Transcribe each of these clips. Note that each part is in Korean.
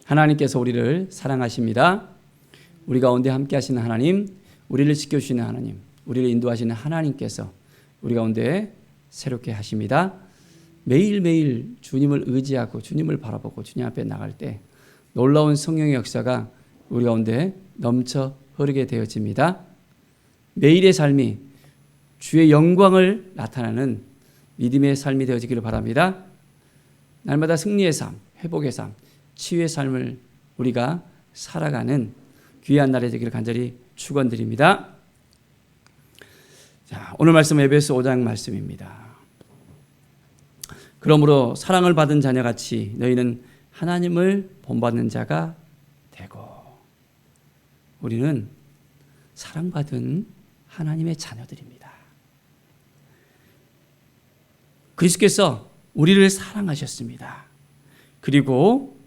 하나님께서 우리를 사랑하십니다. 우리 가운데 함께 하시는 하나님, 우리를 지켜주시는 하나님, 우리를 인도하시는 하나님께서 우리 가운데 새롭게 하십니다. 매일매일 주님을 의지하고 주님을 바라보고 주님 앞에 나갈 때 놀라운 성령의 역사가 우리 가운데 넘쳐 흐르게 되어집니다. 매일의 삶이 주의 영광을 나타내는 믿음의 삶이 되어지기를 바랍니다. 날마다 승리의 삶, 회복의 삶, 치유의 삶을 우리가 살아가는 귀한 날이 되기를 간절히 축원드립니다. 자, 오늘 말씀은 에베소 5장 말씀입니다. 그러므로 사랑을 받은 자녀같이 너희는 하나님을 본받는 자가 되고, 우리는 사랑받은 하나님의 자녀들입니다. 그리스도께서 우리를 사랑하셨습니다. 그리고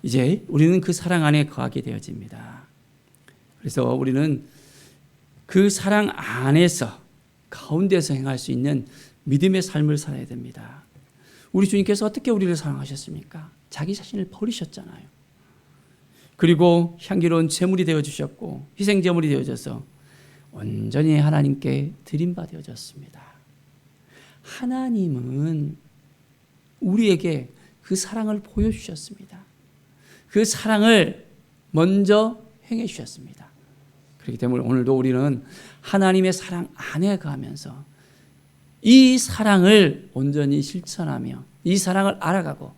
이제 우리는 그 사랑 안에 거하게 되어집니다. 그래서 우리는 그 사랑 안에서 가운데서 행할 수 있는 믿음의 삶을 살아야 됩니다. 우리 주님께서 어떻게 우리를 사랑하셨습니까? 자기 자신을 버리셨잖아요. 그리고 향기로운 제물이 되어주셨고 희생제물이 되어져서 온전히 하나님께 드림바 되어졌습니다. 하나님은 우리에게 그 사랑을 보여주셨습니다. 그 사랑을 먼저 행해 주셨습니다. 그렇기 때문에 오늘도 우리는 하나님의 사랑 안에 거하면서 이 사랑을 온전히 실천하며 이 사랑을 알아가고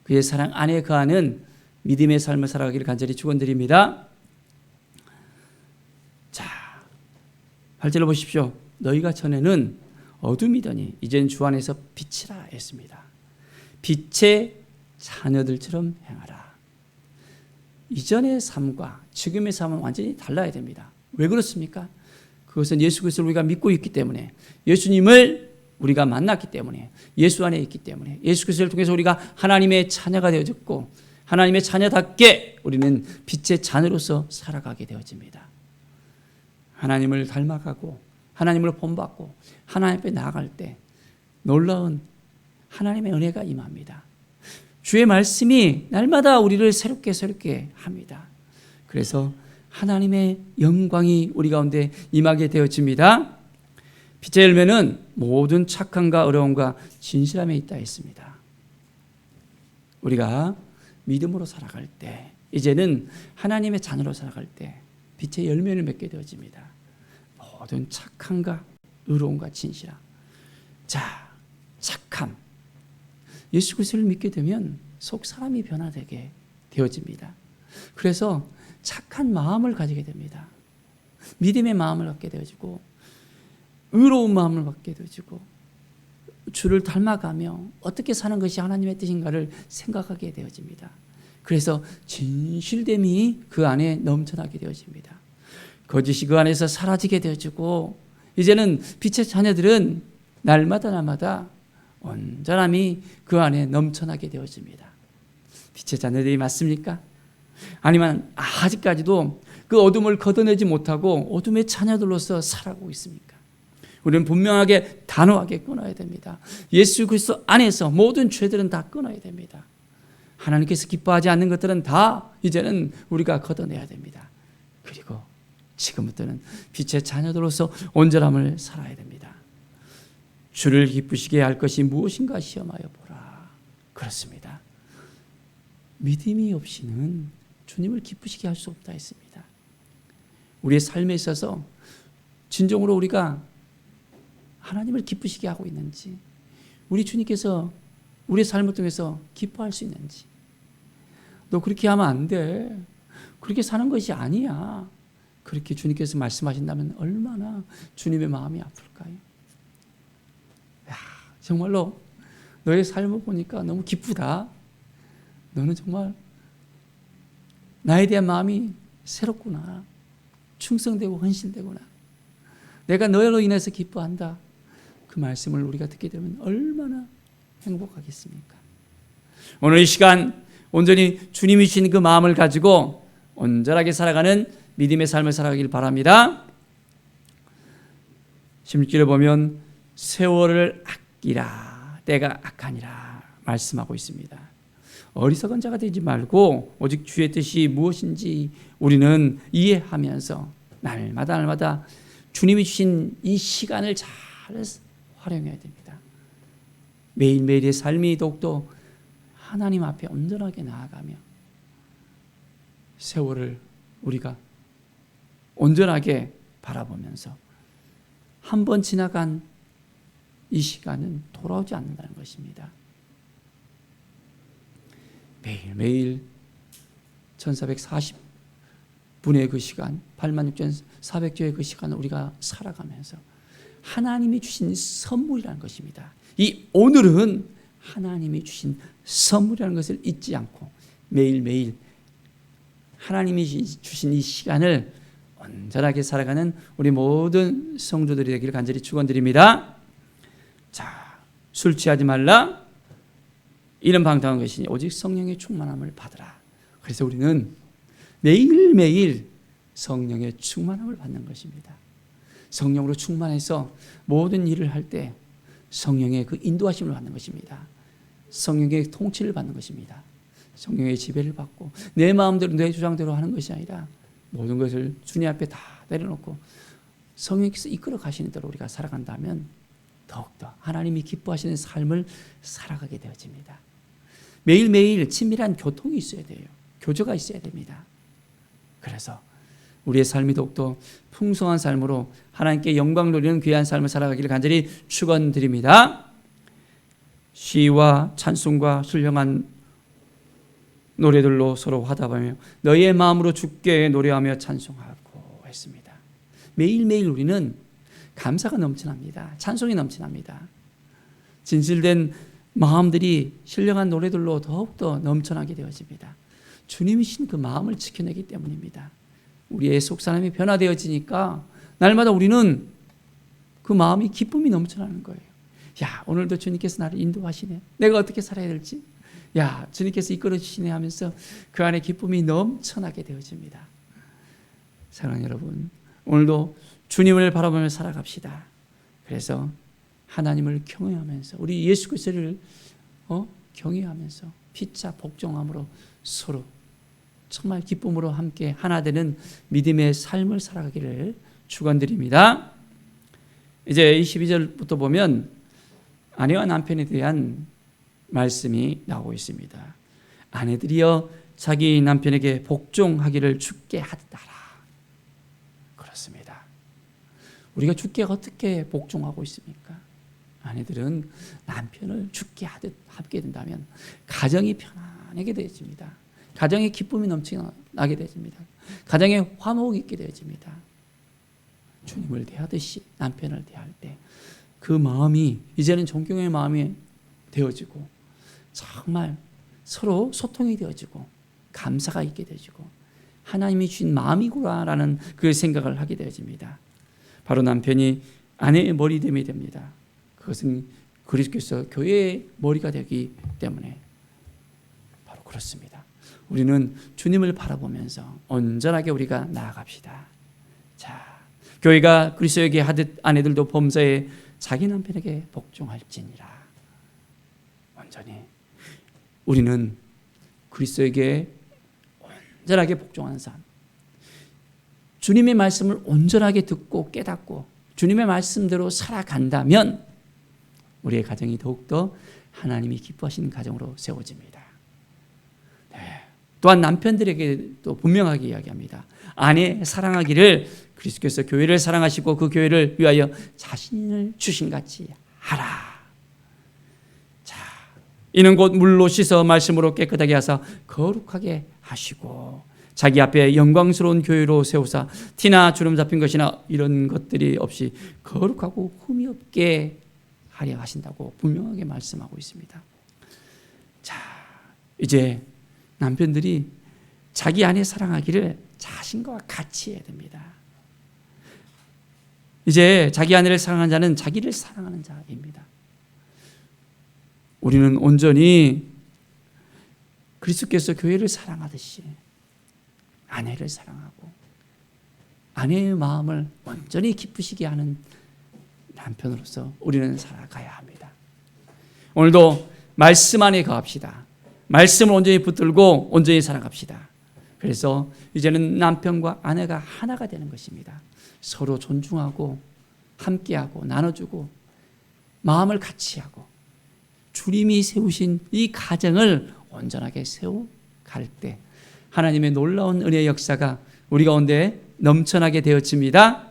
그의 사랑 안에 거하는 믿음의 삶을 살아가기를 간절히 축원드립니다. 자, 8절로 보십시오. 너희가 전에는 어둠이더니 이젠 주 안에서 빛이라 했습니다. 빛의 자녀들처럼 행하라. 이전의 삶과 지금의 삶은 완전히 달라야 됩니다. 왜 그렇습니까? 그것은 예수 그리스도를 우리가 믿고 있기 때문에, 예수님을 우리가 만났기 때문에, 예수 안에 있기 때문에, 예수 그리스도를 통해서 우리가 하나님의 자녀가 되어졌고 하나님의 자녀답게 우리는 빛의 자녀로서 살아가게 되어집니다. 하나님을 닮아가고 하나님을 본받고 하나님 앞에 나아갈 때 놀라운 하나님의 은혜가 임합니다. 주의 말씀이 날마다 우리를 새롭게 합니다. 그래서 하나님의 영광이 우리 가운데 임하게 되어집니다. 빛의 열매는 모든 착함과 어려움과 진실함에 있다 했습니다. 우리가 믿음으로 살아갈 때, 이제는 하나님의 자녀로 살아갈 때 빛의 열매를 맺게 되어집니다. 모든 착함과 의로움과 진실함. 자, 착함. 예수 그리스도를 믿게 되면 속 사람이 변화되게 되어집니다. 그래서 착한 마음을 가지게 됩니다. 믿음의 마음을 갖게 되어지고 의로운 마음을 갖게 되어지고 주를 닮아가며 어떻게 사는 것이 하나님의 뜻인가를 생각하게 되어집니다. 그래서 진실됨이 그 안에 넘쳐나게 되어집니다. 거짓이 그 안에서 사라지게 되어지고 이제는 빛의 자녀들은 날마다 온전함이 그 안에 넘쳐나게 되어집니다. 빛의 자녀들이 맞습니까? 아니면 아직까지도 그 어둠을 걷어내지 못하고 어둠의 자녀들로서 살아가고 있습니까? 우리는 분명하게 단호하게 끊어야 됩니다. 예수 그리스도 안에서 모든 죄들은 다 끊어야 됩니다. 하나님께서 기뻐하지 않는 것들은 다 이제는 우리가 걷어내야 됩니다. 그리고 지금부터는 빛의 자녀들로서 온전함을 살아야 됩니다. 주를 기쁘시게 할 것이 무엇인가 시험하여 보라. 그렇습니다. 믿음이 없이는 주님을 기쁘시게 할 수 없다 했습니다. 우리의 삶에 있어서 진정으로 우리가 하나님을 기쁘시게 하고 있는지, 우리 주님께서 우리의 삶을 통해서 기뻐할 수 있는지. 너 그렇게 하면 안 돼. 그렇게 사는 것이 아니야. 그렇게 주님께서 말씀하신다면 얼마나 주님의 마음이 아플까요? 정말로 너의 삶을 보니까 너무 기쁘다. 너는 정말 나에 대한 마음이 새롭구나. 충성되고 헌신되구나. 내가 너로 인해서 기뻐한다. 그 말씀을 우리가 듣게 되면 얼마나 행복하겠습니까? 오늘 이 시간 온전히 주님이 주신 그 마음을 가지고 온전하게 살아가는 믿음의 삶을 살아가길 바랍니다. 16절에 보면 세월을 아끼라, 때가 악하니라 말씀하고 있습니다. 어리석은 자가 되지 말고 오직 주의 뜻이 무엇인지 우리는 이해하면서 날마다 주님이 주신 이 시간을 잘 활용해야 됩니다. 매일매일의 삶이 더욱더 하나님 앞에 온전하게 나아가며 세월을 우리가 온전하게 바라보면서 한 번 지나간 이 시간은 돌아오지 않는다는 것입니다. 매일매일 1440분의 그 시간, 86,400조의 그 시간을 우리가 살아가면서 하나님이 주신 선물이라는 것입니다. 이 오늘은 하나님이 주신 선물이라는 것을 잊지 않고 매일매일 하나님이 주신 이 시간을 온전하게 살아가는 우리 모든 성도들이 되기를 간절히 축원드립니다. 자, 술 취하지 말라. 이런 방탕한 것이니 오직 성령의 충만함을 받으라. 그래서 우리는 매일매일 성령의 충만함을 받는 것입니다. 성령으로 충만해서 모든 일을 할 때 성령의 그 인도하심을 받는 것입니다. 성령의 통치를 받는 것입니다. 성령의 지배를 받고 내 마음대로 내 주장대로 하는 것이 아니라 모든 것을 주님 앞에 다 내려놓고 성령께서 이끌어 가시는 대로 우리가 살아간다면 더욱더 하나님이 기뻐하시는 삶을 살아가게 되어집니다. 매일매일 친밀한 교통이 있어야 돼요. 교제가 있어야 됩니다. 그래서 우리의 삶이 더욱더 풍성한 삶으로 하나님께 영광 돌리는 귀한 삶을 살아가기를 간절히 축원드립니다. 시와 찬송과 훌륭한 노래들로 서로 화답하며 너희의 마음으로 주께 노래하며 찬송하고 했습니다. 매일매일 우리는 감사가 넘쳐납니다. 찬송이 넘쳐납니다. 진실된 마음들이 신령한 노래들로 더욱더 넘쳐나게 되어집니다. 주님이신 그 마음을 지켜내기 때문입니다. 우리의 속사람이 변화되어지니까 날마다 우리는 그 마음이 기쁨이 넘쳐나는 거예요. 야, 오늘도 주님께서 나를 인도하시네. 내가 어떻게 살아야 될지. 야, 주님께서 이끌어 주시네 하면서 그 안에 기쁨이 넘쳐나게 되어집니다. 사랑하는 여러분, 오늘도 주님을 바라보며 살아갑시다. 그래서 하나님을 경외하면서 우리 예수 그리스도를 경외하면서 피차 복종함으로 서로 정말 기쁨으로 함께 하나 되는 믿음의 삶을 살아가기를 축원드립니다. 이제 22절부터 보면 아내와 남편에 대한 말씀이 나오고 있습니다. 아내들이여 자기 남편에게 복종하기를 주께 하듯 하라. 그렇습니다. 우리가 주께 어떻게 복종하고 있습니까? 아내들은 남편을 주께 하듯 하게 된다면 가정이 편안하게 되어집니다. 가정에 기쁨이 넘쳐나게 되어집니다. 가정에 화목이 있게 되어집니다. 주님을 대하듯이 남편을 대할 때 그 마음이 이제는 존경의 마음이 되어지고 정말 서로 소통이 되어지고 감사가 있게 되어지고 하나님이 주신 마음이구나라는 그 생각을 하게 되어집니다. 바로 남편이 아내의 머리됨이 됩니다. 그것은 그리스도께서 교회의 머리가 되기 때문에 바로 그렇습니다. 우리는 주님을 바라보면서 온전하게 우리가 나아갑시다. 자, 교회가 그리스도에게 하듯 아내들도 범사에 자기 남편에게 복종할지니라. 온전히 우리는 그리스도에게 온전하게 복종하는 삶, 주님의 말씀을 온전하게 듣고 깨닫고 주님의 말씀대로 살아간다면 우리의 가정이 더욱더 하나님이 기뻐하시는 가정으로 세워집니다. 네. 또한 남편들에게도 분명하게 이야기합니다. 아내 사랑하기를 그리스도께서 교회를 사랑하시고 그 교회를 위하여 자신을 주신 같이 하라. 자, 이는 곧 물로 씻어 말씀으로 깨끗하게 하사 거룩하게 하시고 자기 앞에 영광스러운 교회로 세우사 티나 주름 잡힌 것이나 이런 것들이 없이 거룩하고 흠이 없게 하려 하신다고 분명하게 말씀하고 있습니다. 자, 이제 남편들이 자기 아내 사랑하기를 자신과 같이 해야 됩니다. 이제 자기 아내를 사랑하는 자는 자기를 사랑하는 자입니다. 우리는 온전히 그리스도께서 교회를 사랑하듯이 아내를 사랑하고 아내의 마음을 온전히 기쁘시게 하는 남편으로서 우리는 살아가야 합니다. 오늘도 말씀 안에 거합시다. 말씀을 온전히 붙들고 온전히 살아갑시다. 그래서 이제는 남편과 아내가 하나가 되는 것입니다. 서로 존중하고 함께하고 나눠주고 마음을 같이 하고 주님이 세우신 이 가정을 온전하게 세워갈 때 하나님의 놀라운 은혜의 역사가 우리 가운데 넘쳐나게 되어집니다.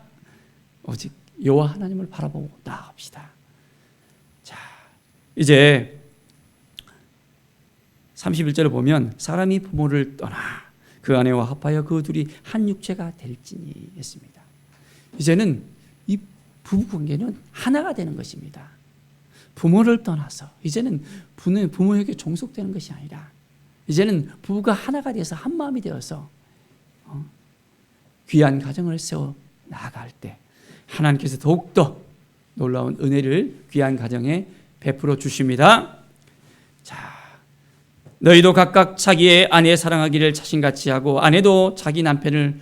오직 여호와 하나님을 바라보고 나아갑시다. 자, 이제 31절을 보면 사람이 부모를 떠나 그 아내와 합하여 그 둘이 한 육체가 될지니 했습니다. 이제는 이 부부관계는 하나가 되는 것입니다. 부모를 떠나서 이제는 부모에게 종속되는 것이 아니라 이제는 부부가 하나가 되어서 한 마음이 되어서 귀한 가정을 세워 나아갈 때 하나님께서 더욱더 놀라운 은혜를 귀한 가정에 베풀어 주십니다. 자, 너희도 각각 자기의 아내 사랑하기를 자신같이 하고 아내도 자기 남편을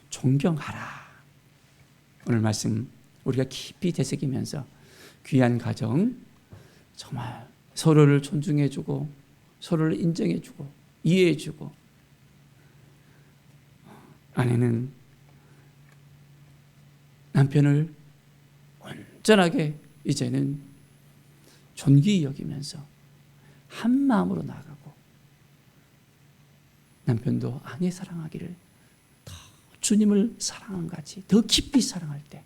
존경하라. 오늘 말씀 우리가 깊이 되새기면서 귀한 가정 정말 서로를 존중해주고 서로를 인정해주고 이해해주고 아내는 남편을 온전하게 이제는 존귀히 여기면서 한 마음으로 나아가고 남편도 아내 사랑하기를 더 주님을 사랑한 같이 더 깊이 사랑할 때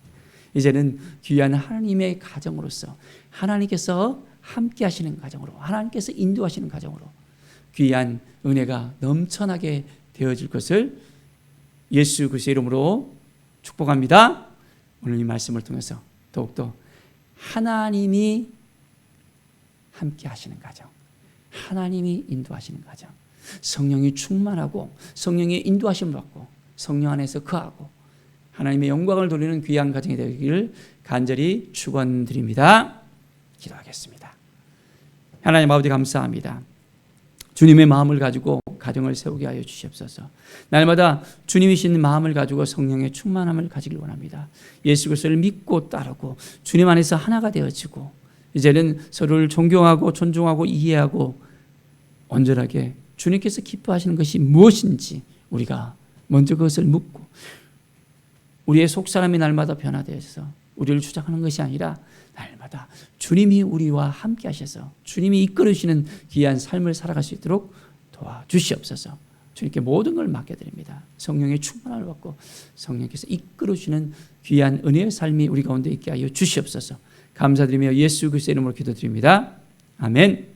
이제는 귀한 하나님의 가정으로서 하나님께서 함께 하시는 가정으로 하나님께서 인도하시는 가정으로 귀한 은혜가 넘쳐나게 되어질 것을 예수 그리스도의 이름으로 축복합니다. 오늘 이 말씀을 통해서 더욱더 하나님이 함께 하시는 가정, 하나님이 인도하시는 가정, 성령이 충만하고 성령의 인도하심을 받고 성령 안에서 거하고 하나님의 영광을 돌리는 귀한 가정이 되기를 간절히 축원드립니다. 기도하겠습니다. 하나님 아버지 감사합니다. 주님의 마음을 가지고 가정을 세우게 하여 주시옵소서. 날마다 주님이신 마음을 가지고 성령의 충만함을 가지길 원합니다. 예수 그리스도를 믿고 따르고 주님 안에서 하나가 되어지고 이제는 서로를 존경하고 존중하고 이해하고 온전하게 주님께서 기뻐하시는 것이 무엇인지 우리가 먼저 그것을 묻고 우리의 속사람이 날마다 변화되어서 우리를 주장하는 것이 아니라 날마다 주님이 우리와 함께 하셔서 주님이 이끌으시는 귀한 삶을 살아갈 수 있도록 도와주시옵소서. 주님께 모든 걸 맡겨드립니다. 성령의 충만함을 받고 성령께서 이끌어주시는 귀한 은혜의 삶이 우리 가운데 있게 하여 주시옵소서. 감사드리며 예수 그리스도의 이름으로 기도드립니다. 아멘.